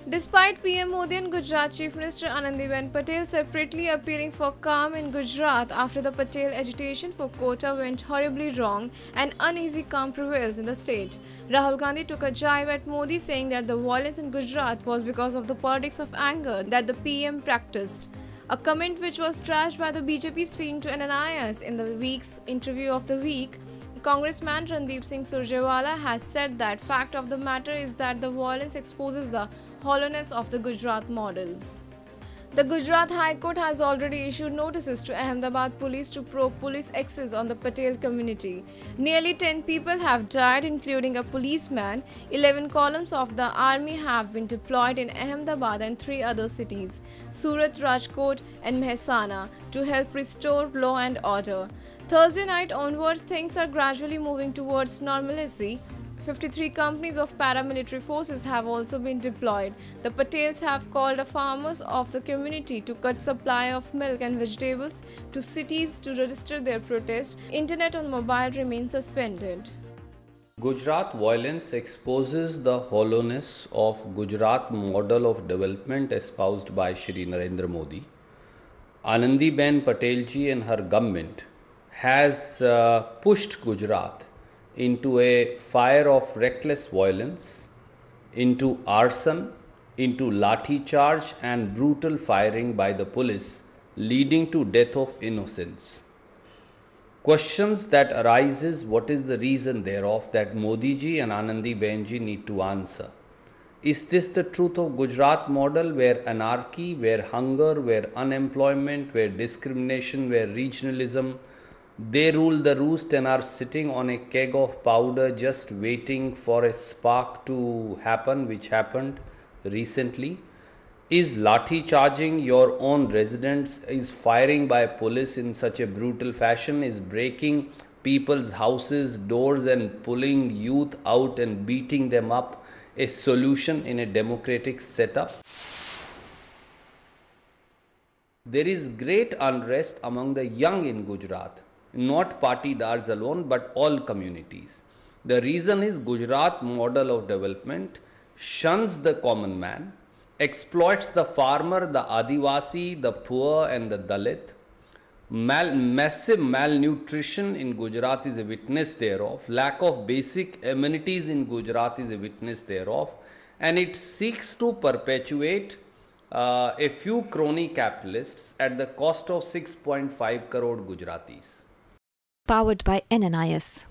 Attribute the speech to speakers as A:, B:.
A: Despite PM Modi and Gujarat Chief Minister Anandiben Patel separately appearing for calm in Gujarat after the Patel agitation for quota went horribly wrong and uneasy calm prevails in the state, Rahul Gandhi took a jibe at Modi saying that the violence in Gujarat was because of the politics of anger that the PM practiced. A comment which was trashed by the BJP speaking to Ananias in the week's interview of the week. Congressman Randeep Singh Surjewala has said that fact of the matter is that the violence exposes the hollowness of the Gujarat model. The Gujarat High Court has already issued notices to Ahmedabad police to probe police excess on the Patel community. Nearly 10 people have died, including a policeman. 11 columns of the army have been deployed in Ahmedabad and 3 other cities, Surat, Rajkot and Mehsana, to help restore law and order. Thursday night onwards, things are gradually moving towards normalcy. 53 companies of paramilitary forces have also been deployed. The Patels have called on farmers of the community to cut supply of milk and vegetables to cities to register their protest. Internet on mobile remains suspended.
B: Gujarat violence exposes the hollowness of Gujarat model of development espoused by Shri Narendra Modi. Anandiben Patel ji and her government has pushed Gujarat into a fire of reckless violence, into arson, into lathi charge and brutal firing by the police, leading to death of innocents. Questions that arises, what is the reason thereof, that Modi ji and Anandiben ji need to answer. Is this the truth of Gujarat model, where anarchy, where hunger, where unemployment, where discrimination, where regionalism, they rule the roost and are sitting on a keg of powder just waiting for a spark to happen, which happened recently? Is lathi charging your own residents, is firing by police in such a brutal fashion, is breaking people's houses, doors and pulling youth out and beating them up a solution in a democratic setup? There is great unrest among the young in Gujarat. Not partidars alone, but all communities. The reason is Gujarat model of development shuns the common man, exploits the farmer, the Adivasi, the poor and the Dalit. Massive malnutrition in Gujarat is a witness thereof. Lack of basic amenities in Gujarat is a witness thereof. And it seeks to perpetuate a few crony capitalists at the cost of 6.5 crore Gujaratis.
C: Powered by Ananias.